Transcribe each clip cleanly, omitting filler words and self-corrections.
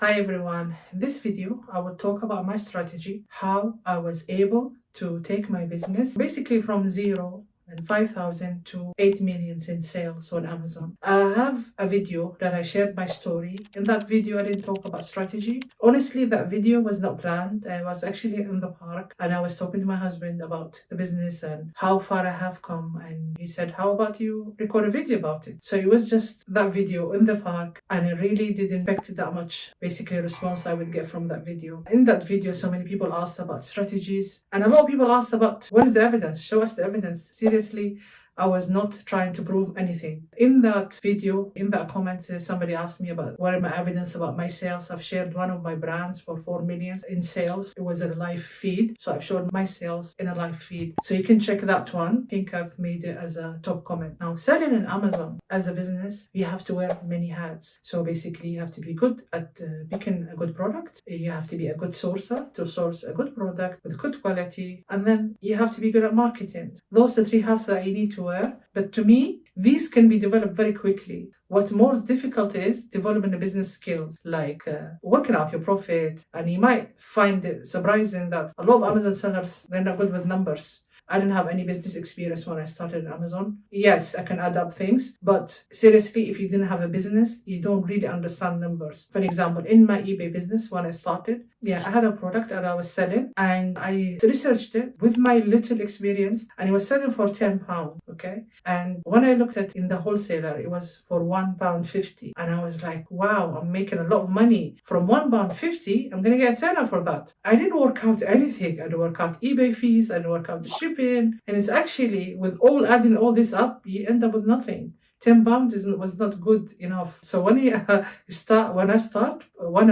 Hi everyone, in this video I will talk about my strategy, how I was able to take my business basically from zero and 5,000 to 8 million in sales on Amazon. I have a video that I shared my story. In that video I didn't talk about strategy. Honestly, that video was not planned. I was actually in the park and I was talking to my husband about the business and how far I have come, and he said, how about you record a video about it? So it was just that video in the park, and it really didn't expect that much basically response I would get from that video. In that video, so many people asked about strategies, and a lot of people asked about what is the evidence? Show us the evidence. Seriously, I was not trying to prove anything. In that video, in that comment, somebody asked me about what are my evidence about my sales. I've shared one of my brands for 4 million in sales. It was a live feed. So I've showed my sales in a live feed. So you can check that one. I think I've made it as a top comment. Now, selling in Amazon as a business, you have to wear many hats. So basically, you have to be good at picking a good product. You have to be a good sourcer to source a good product with good quality. And then you have to be good at marketing. Those are the 3 hats that you need to wear. But to me, these can be developed very quickly. What more difficult is developing the business skills, like working out your profit. And you might find it surprising that a lot of Amazon sellers, they're not good with numbers. I didn't have any business experience when I started Amazon. Yes, I can add up things, but seriously, if you didn't have a business, you don't really understand numbers. For example, in my eBay business, when I started, I had a product that I was selling and I researched it with my little experience, and it was selling for £10, okay? And when I looked at in the wholesaler, it was for £1.50. And I was like, wow, I'm making a lot of money. From £1.50, I'm going to get a tenner for that. I didn't work out anything. I didn't work out eBay fees. I didn't work out the shipping. And it's actually, with adding all this up, you end up with nothing. £10 was not good enough. So when I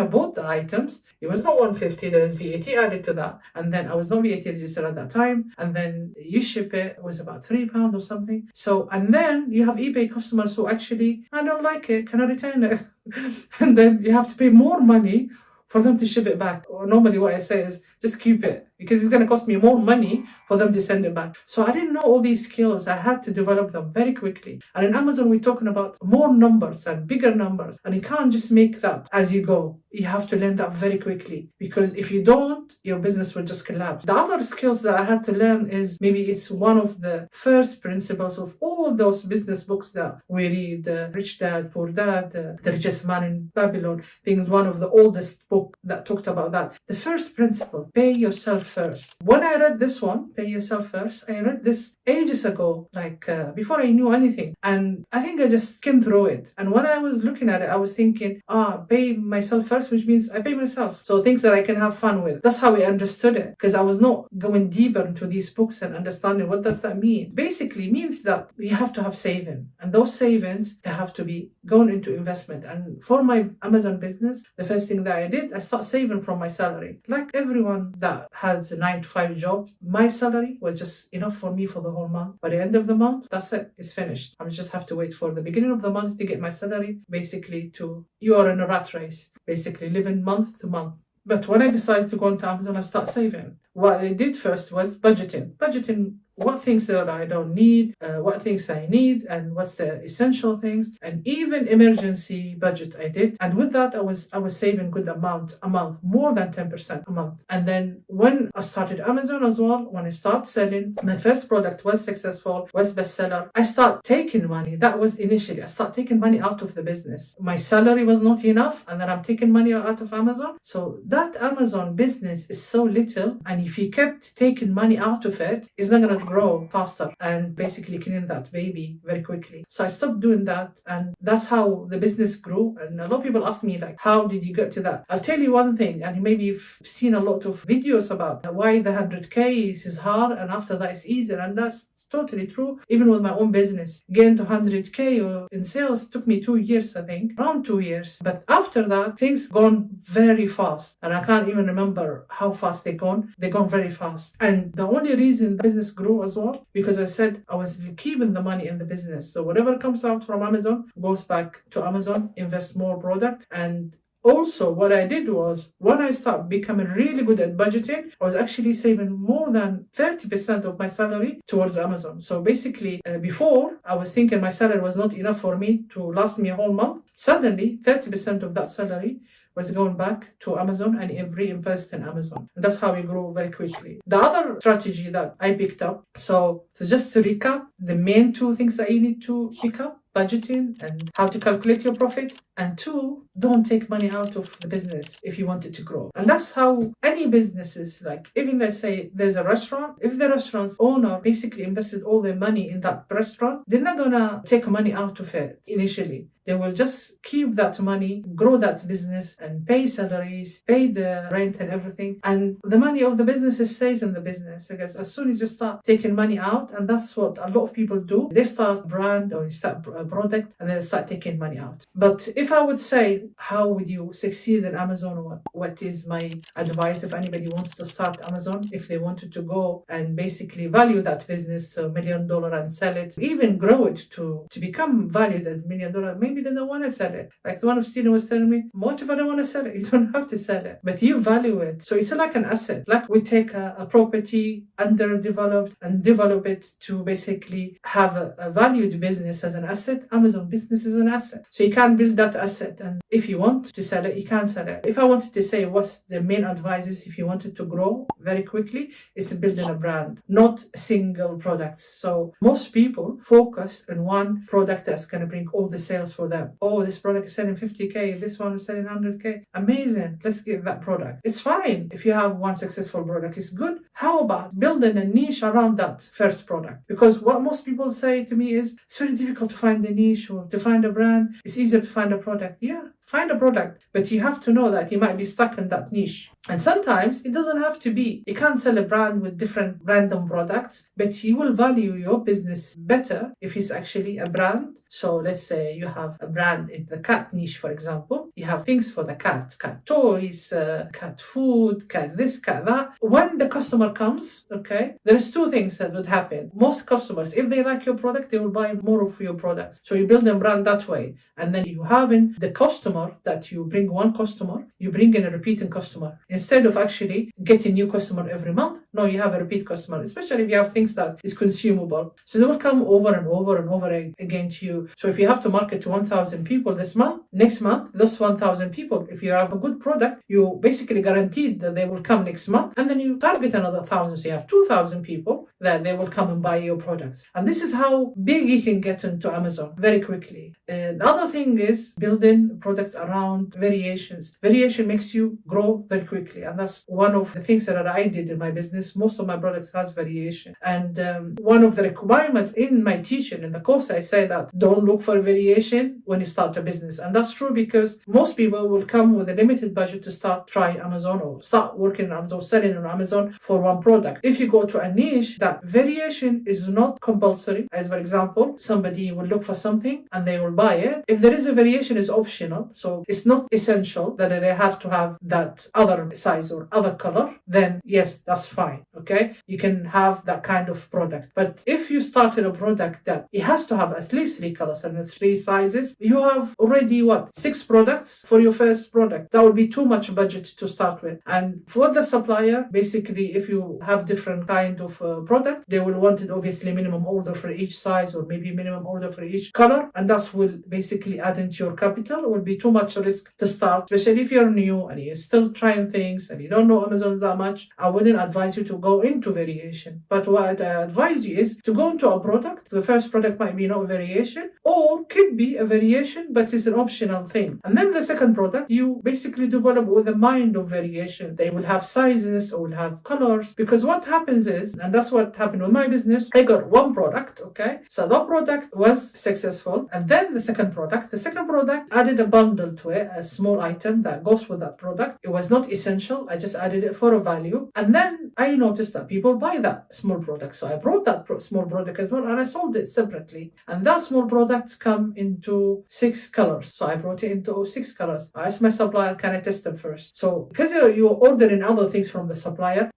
bought the items, it was not 150. There is VAT added to that, and then I was not VAT registered at that time. And then you ship it was about £3 or something. So, and then you have eBay customers who actually, I don't like it. Can I return it? And then you have to pay more money for them to ship it back. Or normally what I say is just keep it, because it's going to cost me more money for them to send it back. So I didn't know all these skills. I had to develop them very quickly. And in Amazon, we're talking about more numbers and bigger numbers. And you can't just make that as you go. You have to learn that very quickly, because if you don't, your business will just collapse. The other skills that I had to learn is, maybe it's one of the first principles of all those business books that we read, Rich Dad, Poor Dad, The Richest Man in Babylon. I think it's one of the oldest books that talked about that. The first principle, pay yourself first. When I read this one, pay yourself first, I read this ages ago, like before I knew anything. And I think I just skimmed through it. And when I was looking at it, I was thinking, pay myself first, which means I pay myself. So things that I can have fun with. That's how I understood it, because I was not going deeper into these books and understanding what does that mean. Basically means that you have to have saving. And those savings, they have to be going into investment. And for my Amazon business, the first thing that I did, I start saving from my salary. Like everyone that has a 9-to-5 job, my salary was just enough for me for the whole month. By the end of the month, that's it. It's finished. I just have to wait for the beginning of the month to get my salary. Basically, you are in a rat race, basically living month to month. But when I decided to go into Amazon, I start saving. What I did first was budgeting. What things that I don't need, what things I need, and what's the essential things, and even emergency budget I did. And with that, I was saving good amount a month, more than 10% a month. And then when I started Amazon as well, when I started selling, my first product was successful, was bestseller. I start taking money. That was initially, I start taking money out of the business. My salary was not enough, and then I'm taking money out of Amazon. So that Amazon business is so little, and if you kept taking money out of it, it's not going to grow faster and basically clean that baby very quickly. So I stopped doing that, and that's how the business grew. And a lot of people ask me, like, how did you get to that? I'll tell you one thing, and maybe you've seen a lot of videos about why the 100K is hard and after that it's easier, and that's totally true. Even with my own business, getting to 100K in sales took me 2 years, I think, around 2 years. But after that, things gone very fast, and I can't even remember how fast they gone. They gone very fast. And the only reason the business grew as well, because I said I was keeping the money in the business. So whatever comes out from Amazon goes back to Amazon, invest more product. And also, what I did was, when I started becoming really good at budgeting, I was actually saving more than 30% of my salary towards Amazon. So basically, before, I was thinking my salary was not enough for me to last me a whole month. Suddenly, 30% of that salary was going back to Amazon and reinvest in Amazon. And that's how we grew very quickly. The other strategy that I picked up, so just to recap, the main two things that you need to pick up: budgeting and how to calculate your profit. And two, don't take money out of the business if you want it to grow. And that's how any businesses, like even let's say there's a restaurant, if the restaurant's owner basically invested all their money in that restaurant, they're not gonna take money out of it initially. They will just keep that money, grow that business, and pay salaries, pay the rent and everything. And the money of the business stays in the business. Because as soon as you start taking money out, and that's what a lot of people do, they start a brand or start a product and then they start taking money out. But if I would say, how would you succeed in Amazon? What is my advice if anybody wants to start Amazon, if they wanted to go and basically value that business to $1 million and sell it, even grow it to become valued at $1 million, maybe they don't want to sell it. Like the one of Steven was telling me, what if I don't want to sell it? You don't have to sell it, but you value it. So it's like an asset. Like we take a property underdeveloped and develop it to basically have a valued business as an asset. Amazon business is an asset. So you can build that asset. And if you want to sell it, you can sell it. If I wanted to say what's the main advice is if you wanted to grow very quickly, it's building a brand, not single products. So most people focus on one product that's going to bring all the sales for them. Oh, this product is selling 50K, this one is selling 100K. Amazing. Let's get that product. It's fine if you have one successful product. It's good. How about building a niche around that first product? Because what most people say to me is, it's very difficult to find a niche or to find a brand. It's easier to find a product. Yeah, find a product, but you have to know that you might be stuck in that niche. And sometimes it doesn't have to be. You can't sell a brand with different random products, but you will value your business better if it's actually a brand. So let's say you have a brand in the cat niche, for example. You have things for the cat toys, cat food, cat this, cat that. When the customer comes, okay, there's two things that would happen. Most customers, if they like your product, they will buy more of your products. So you build a brand that way. And then you have in the customer that you bring one customer, you bring in a repeating customer. Instead of actually getting new customer every month, no, you have a repeat customer, especially if you have things that is consumable. So they will come over and over and over again to you. So if you have to market to 1,000 people this month, next month, those 1,000 people, if you have a good product, you basically guaranteed that they will come next month, and then you target another 1,000. So you have 2,000 people that they will come and buy your products. And this is how big you can get into Amazon very quickly. The other thing is building products around variations. Variation makes you grow very quickly. And that's one of the things that I did in my business. Most of my products has variation. And one of the requirements in my teaching, in the course, I say that don't look for variation when you start a business. And that's true because most people will come with a limited budget to start trying Amazon or start working on Amazon, selling on Amazon for one product. If you go to a niche, that variation is not compulsory. As for example, somebody will look for something and they will buy it. If there is a variation, it's optional. So it's not essential that they have to have that other size or other color. Then yes, that's fine. Okay. You can have that kind of product. But if you started a product that it has to have at least 3 colors and 3 sizes, you have already 6 products for your first product. That would be too much budget to start with. And for the supplier, basically, if you have different kind of product, they will want it obviously minimum order for each size or maybe minimum order for each color. And that will basically add into your capital. It will be too much risk to start, especially if you're new and you're still trying things and you don't know Amazon that much. I wouldn't advise you to go into variation. But what I advise you is to go into a product. The first product might be no variation or could be a variation, but it's an optional thing. And then the second product, you basically develop with a mind of variation. They will have sizes or will have colors, because what happens is, and that's what happened with my business, I got one product, okay? So that product was successful. And then the second product added a bundle to it, a small item that goes with that product. It was not essential. I just added it for a value. And then I noticed that people buy that small product. So I brought that small product as well and I sold it separately. And that small products come into 6 colors. So I brought it into 6 colors. I asked my supplier, can I test them first? So because you're ordering other things from the supplier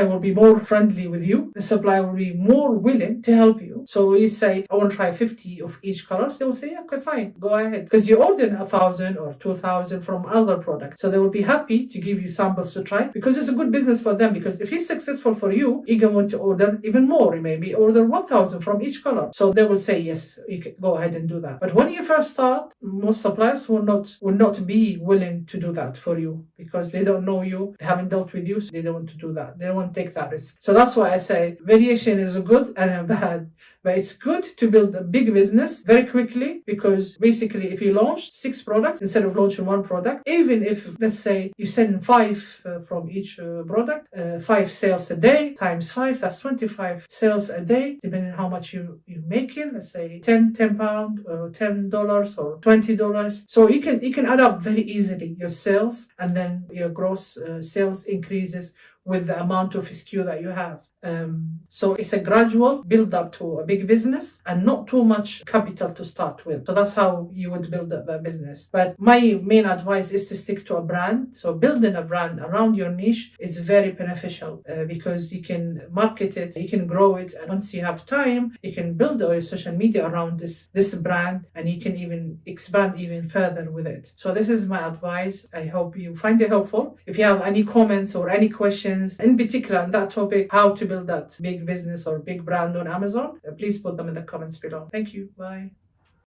will be more friendly with you. The supplier will be more willing to help you. So you say, I want to try 50 of each color. They will say, yeah, okay, fine, go ahead. Because you ordered 1,000 1,000 or 2,000 from other products. So they will be happy to give you samples to try, because it's a good business for them. Because if he's successful for you, you're going to order even more. Maybe order 1,000 from each color. So they will say, yes, you can go ahead and do that. But when you first start, most suppliers will not be willing to do that for you, because they don't know you, they haven't dealt with you, so they don't want to do that. They don't want to take that risk. So that's why I say variation is a good and a bad. But it's good to build a big business very quickly, because basically if you launch 6 products instead of launching 1 product, even if, let's say, you send 5 from each product, 5 sales a day times 5, that's 25 sales a day, depending on how much you're making. Let's say £10 or $10 or $20. So you can add up very easily your sales, and then your gross sales increases with the amount of SKU that you have. So it's a gradual build up to a big business, and not too much capital to start with. So that's how you would build up a business. But my main advice is to stick to a brand. So building a brand around your niche is very beneficial, because you can market it, you can grow it, and once you have time, you can build your social media around this brand, and you can even expand even further with it. So this is my advice. I hope you find it helpful. If you have any comments or any questions in particular on that topic, how to build that big business or big brand on Amazon, please put them in the comments below. Thank you. Bye.